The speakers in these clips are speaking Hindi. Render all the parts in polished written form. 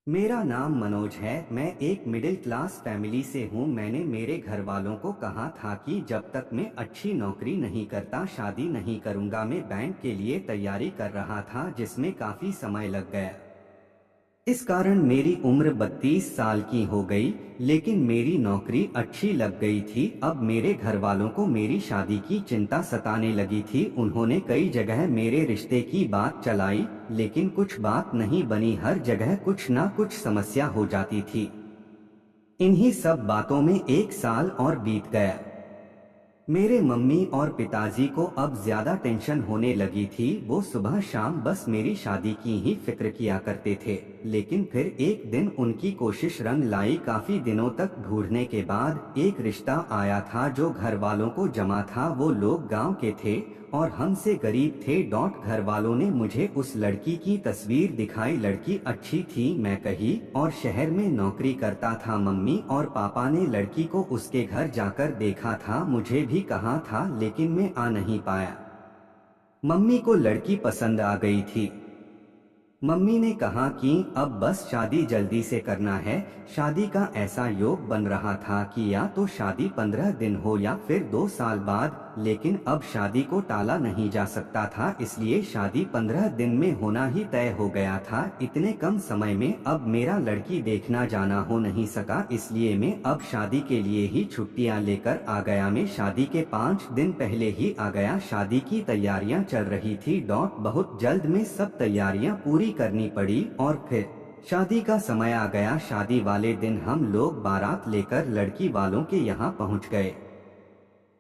मेरा नाम मनोज है। मैं एक मिडिल क्लास फैमिली से हूँ। मैंने मेरे घर वालों को कहा था कि जब तक मैं अच्छी नौकरी नहीं करता शादी नहीं करूँगा। मैं बैंक के लिए तैयारी कर रहा था जिसमें काफ़ी समय लग गया। इस कारण मेरी उम्र 32 साल की हो गई। लेकिन मेरी नौकरी अच्छी लग गई थी। अब मेरे घर वालों को मेरी शादी की चिंता सताने लगी थी। उन्होंने कई जगह मेरे रिश्ते की बात चलाई, लेकिन कुछ बात नहीं बनी। हर जगह कुछ ना कुछ समस्या हो जाती थी। इन्हीं सब बातों में एक साल और बीत गया। मेरे मम्मी और पिताजी को अब ज्यादा टेंशन होने लगी थी। वो सुबह शाम बस मेरी शादी की ही फिक्र किया करते थे। लेकिन फिर एक दिन उनकी कोशिश रंग लाई। काफी दिनों तक ढूंढने के बाद एक रिश्ता आया था जो घर वालों को जमा था। वो लोग गांव के थे और हमसे गरीब थे। घर वालों ने मुझे उस लड़की की तस्वीर दिखाई। लड़की अच्छी थी, मैं कही, और शहर में नौकरी करता था। मम्मी और पापा ने लड़की को उसके घर जाकर देखा था, मुझे भी कहा था, लेकिन मैं आ नहीं पाया। मम्मी को लड़की पसंद आ गई थी। मम्मी ने कहा कि अब बस शादी जल्दी से करना है। शादी का ऐसा योग बन रहा था कि या तो शादी 15 दिन हो या फिर 2 साल बाद। लेकिन अब शादी को टाला नहीं जा सकता था, इसलिए शादी 15 दिन में होना ही तय हो गया था। इतने कम समय में अब मेरा लड़की देखना जाना हो नहीं सका, इसलिए मैं अब शादी के लिए ही छुट्टियां लेकर आ गया। मैं शादी के 5 दिन पहले ही आ गया। शादी की तैयारियां चल रही थी। बहुत जल्द में सब तैयारियां पूरी करनी पड़ी और फिर शादी का समय आ गया। शादी वाले दिन हम लोग बारात लेकर लड़की वालों के यहाँ पहुँच गए।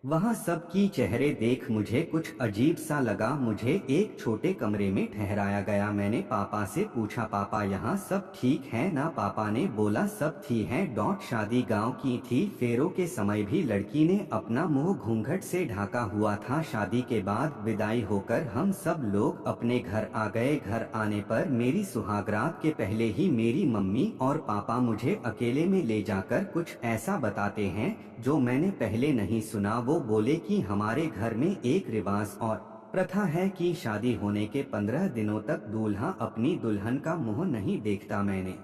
वहां सबकी चेहरे देख मुझे कुछ अजीब सा लगा। मुझे एक छोटे कमरे में ठहराया गया। मैंने पापा से पूछा, पापा यहाँ सब ठीक है ना? पापा ने बोला सब ठीक है। शादी गांव की थी। फेरों के समय भी लड़की ने अपना मुंह घूंघट से ढका हुआ था। शादी के बाद विदाई होकर हम सब लोग अपने घर आ गए। घर आने पर मेरी सुहागरात के पहले ही मेरी मम्मी और पापा मुझे अकेले में ले जाकर कुछ ऐसा बताते हैं जो मैंने पहले नहीं सुना। वो बोले कि हमारे घर में एक रिवाज और प्रथा है कि शादी होने के 15 दिनों तक दूल्हा अपनी दुल्हन का मुंह नहीं देखता। मैंने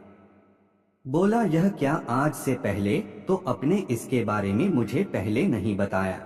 बोला यह क्या? आज से पहले तो अपने इसके बारे में मुझे पहले नहीं बताया।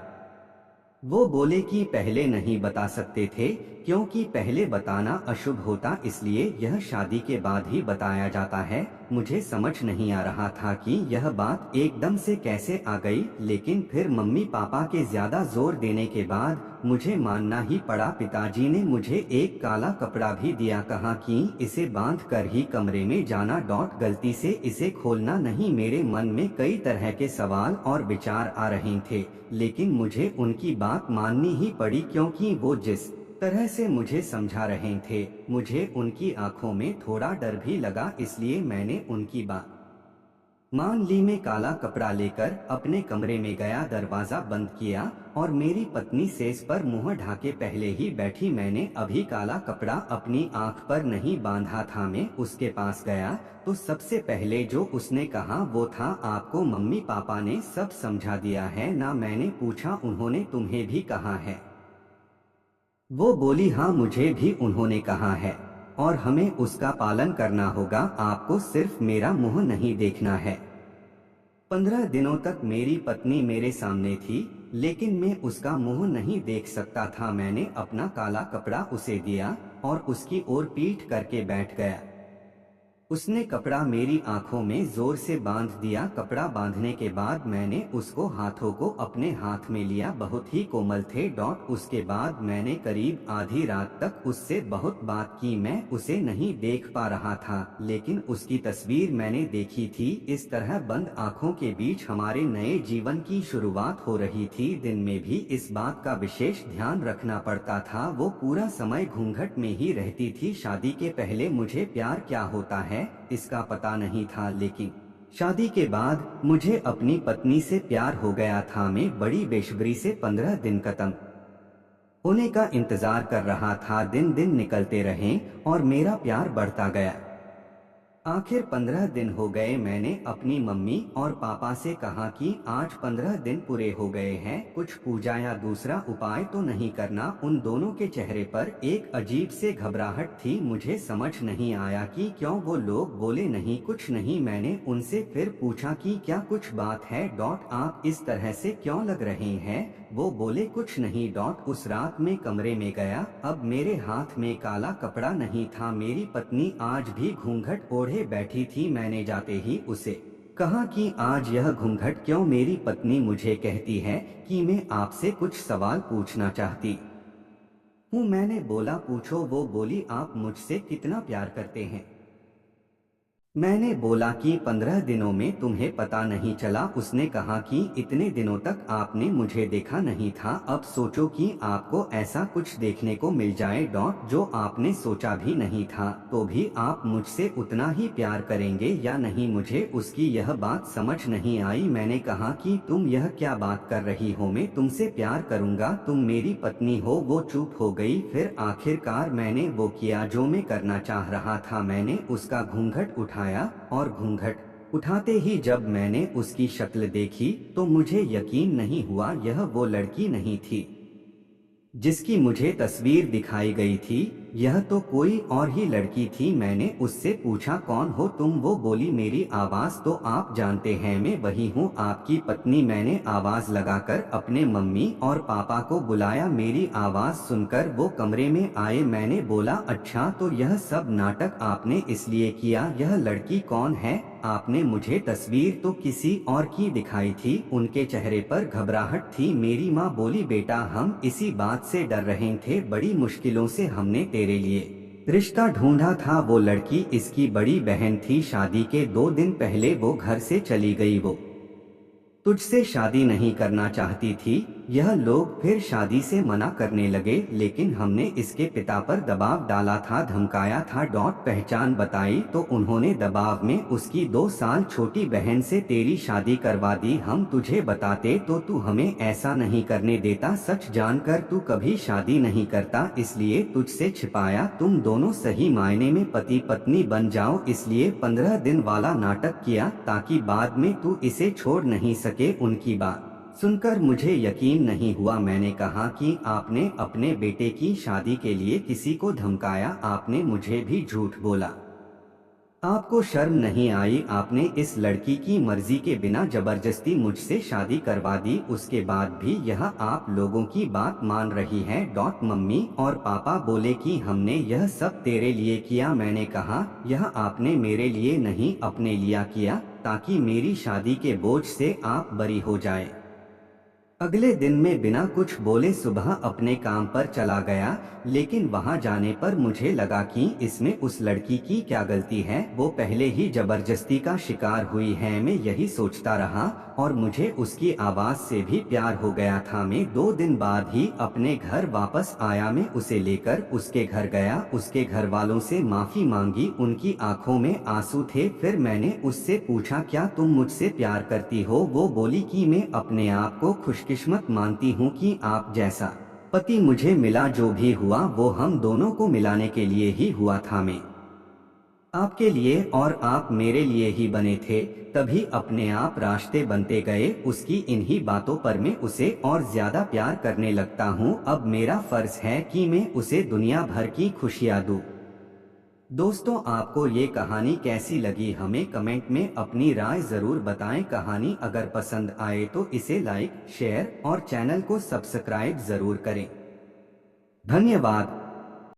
वो बोले कि पहले नहीं बता सकते थे क्योंकि पहले बताना अशुभ होता, इसलिए यह शादी के बाद ही बताया जाता है। मुझे समझ नहीं आ रहा था कि यह बात एकदम से कैसे आ गई, लेकिन फिर मम्मी पापा के ज्यादा जोर देने के बाद मुझे मानना ही पड़ा। पिताजी ने मुझे एक काला कपड़ा भी दिया, कहा कि इसे बांध कर ही कमरे में जाना। गलती से इसे खोलना नहीं। मेरे मन में कई तरह के सवाल और विचार आ रहे थे, लेकिन मुझे उनकी बात माननी ही पड़ी क्योंकि वो जिस तरह से मुझे समझा रहे थे, मुझे उनकी आंखों में थोड़ा डर भी लगा, इसलिए मैंने उनकी बात मान ली। में काला कपड़ा लेकर अपने कमरे में गया, दरवाजा बंद किया और मेरी पत्नी सेज पर मुंह ढाके पहले ही बैठी। मैंने अभी काला कपड़ा अपनी आंख पर नहीं बांधा था। मैं उसके पास गया तो सबसे पहले जो उसने कहा वो था, आपको मम्मी पापा ने सब समझा दिया है ना? मैंने पूछा, उन्होंने तुम्हें भी कहा है? वो बोली, हाँ मुझे भी उन्होंने कहा है और हमें उसका पालन करना होगा। आपको सिर्फ मेरा मुंह नहीं देखना है। 15 दिनों तक मेरी पत्नी मेरे सामने थी, लेकिन मैं उसका मुंह नहीं देख सकता था। मैंने अपना काला कपड़ा उसे दिया और उसकी ओर पीठ करके बैठ गया। उसने कपड़ा मेरी आंखों में जोर से बांध दिया। कपड़ा बांधने के बाद मैंने उसको हाथों को अपने हाथ में लिया, बहुत ही कोमल थे। उसके बाद मैंने करीब आधी रात तक उससे बहुत बात की। मैं उसे नहीं देख पा रहा था, लेकिन उसकी तस्वीर मैंने देखी थी। इस तरह बंद आंखों के बीच हमारे नए जीवन की शुरुआत हो रही थी। दिन में भी इस बात का विशेष ध्यान रखना पड़ता था, वो पूरा समय घूंघट में ही रहती थी। शादी के पहले मुझे प्यार क्या होता है इसका पता नहीं था, लेकिन शादी के बाद मुझे अपनी पत्नी से प्यार हो गया था। मैं बड़ी बेसब्री से 15 दिन खत्म होने का इंतजार कर रहा था। दिन दिन निकलते रहे और मेरा प्यार बढ़ता गया। आखिर 15 दिन हो गए। मैंने अपनी मम्मी और पापा से कहा कि आज 15 दिन पूरे हो गए हैं, कुछ पूजा या दूसरा उपाय तो नहीं करना। उन दोनों के चेहरे पर एक अजीब से घबराहट थी। मुझे समझ नहीं आया कि क्यों वो लोग बोले नहीं, कुछ नहीं। मैंने उनसे फिर पूछा कि क्या कुछ बात है? आप इस तरह से क्यों लग रहे हैं? वो बोले कुछ नहीं। उस रात में कमरे में गया, अब मेरे हाथ में काला कपड़ा नहीं था। मेरी पत्नी आज भी घूंघट ओढ़े बैठी थी। मैंने जाते ही उसे कहा कि आज यह घूंघट क्यों? मेरी पत्नी मुझे कहती है कि मैं आपसे कुछ सवाल पूछना चाहती हूँ। मैंने बोला पूछो। वो बोली आप मुझसे कितना प्यार करते हैं? मैंने बोला कि 15 दिनों में तुम्हें पता नहीं चला? उसने कहा कि इतने दिनों तक आपने मुझे देखा नहीं था, अब सोचो कि आपको ऐसा कुछ देखने को मिल जाए जो आपने सोचा भी नहीं था, तो भी आप मुझसे उतना ही प्यार करेंगे या नहीं? मुझे उसकी यह बात समझ नहीं आई। मैंने कहा कि तुम यह क्या बात कर रही हो? मैं तुमसे प्यार करूंगा, तुम मेरी पत्नी हो। वो चुप हो गई। फिर आखिरकार मैंने वो किया जो मैं करना चाह रहा था। मैंने उसका घूंघट उठाया और घूंघट उठाते ही जब मैंने उसकी शक्ल देखी तो मुझे यकीन नहीं हुआ। यह वो लड़की नहीं थी जिसकी मुझे तस्वीर दिखाई गई थी, यह तो कोई और ही लड़की थी। मैंने उससे पूछा कौन हो तुम? वो बोली मेरी आवाज तो आप जानते हैं, मैं वही हूँ, आपकी पत्नी। मैंने आवाज लगाकर अपने मम्मी और पापा को बुलाया। मेरी आवाज सुनकर वो कमरे में आए। मैंने बोला अच्छा, तो यह सब नाटक आपने इसलिए किया? यह लड़की कौन है? आपने मुझे तस्वीर तो किसी और की दिखाई थी। उनके चेहरे पर घबराहट थी। मेरी माँ बोली बेटा हम इसी बात से डर रहे थे, बड़ी मुश्किलों से हमने तेरे लिए रिश्ता ढूंढा था। वो लड़की इसकी बड़ी बहन थी। शादी के 2 दिन पहले वो घर से चली गई। वो तुझसे शादी नहीं करना चाहती थी। यह लोग फिर शादी से मना करने लगे, लेकिन हमने इसके पिता पर दबाव डाला था, धमकाया था। पहचान बताई तो उन्होंने दबाव में उसकी 2 साल छोटी बहन से तेरी शादी करवा दी। हम तुझे बताते तो तू हमें ऐसा नहीं करने देता। सच जानकर तू कभी शादी नहीं करता, इसलिए तुझसे छिपाया। तुम दोनों सही मायने में पति पत्नी बन जाओ, इसलिए 15 दिन वाला नाटक किया ताकि बाद में तू इसे छोड़ नहीं सके। उनकी बात सुनकर मुझे यकीन नहीं हुआ। मैंने कहा कि आपने अपने बेटे की शादी के लिए किसी को धमकाया? आपने मुझे भी झूठ बोला। आपको शर्म नहीं आई? आपने इस लड़की की मर्जी के बिना जबरदस्ती मुझसे शादी करवा दी, उसके बाद भी यह आप लोगों की बात मान रही है। मम्मी और पापा बोले कि हमने यह सब तेरे लिए किया। मैंने कहा यह आपने मेरे लिए नहीं अपने लिया किया, ताकि मेरी शादी के बोझ से आप बरी हो जाए। अगले दिन में बिना कुछ बोले सुबह अपने काम पर चला गया, लेकिन वहां जाने पर मुझे लगा कि इसमें उस लड़की की क्या गलती है? वो पहले ही जबरदस्ती का शिकार हुई है। मैं यही सोचता रहा और मुझे उसकी आवाज से भी प्यार हो गया था। मैं 2 दिन बाद ही अपने घर वापस आया। मैं उसे लेकर उसके घर गया, उसके घर वालों से माफी मांगी। उनकी आंखों में आंसू थे। फिर मैंने उससे पूछा क्या तुम मुझसे प्यार करती हो? वो बोली कि मैं अपने आप को खुशकिस्मत मानती हूँ कि आप जैसा पति मुझे मिला। जो भी हुआ वो हम दोनों को मिलाने के लिए ही हुआ था। मैं आपके लिए और आप मेरे लिए ही बने थे। तभी अपने आप रास्ते बनते गए। उसकी इन्हीं बातों पर मैं उसे और ज्यादा प्यार करने लगता हूँ। अब मेरा फर्ज है कि मैं उसे दुनिया भर की खुशियाँ दूँ। दोस्तों, आपको ये कहानी कैसी लगी हमें कमेंट में अपनी राय जरूर बताएं। कहानी अगर पसंद आए तो इसे लाइक, शेयर और चैनल को सब्सक्राइब जरूर करें। धन्यवाद।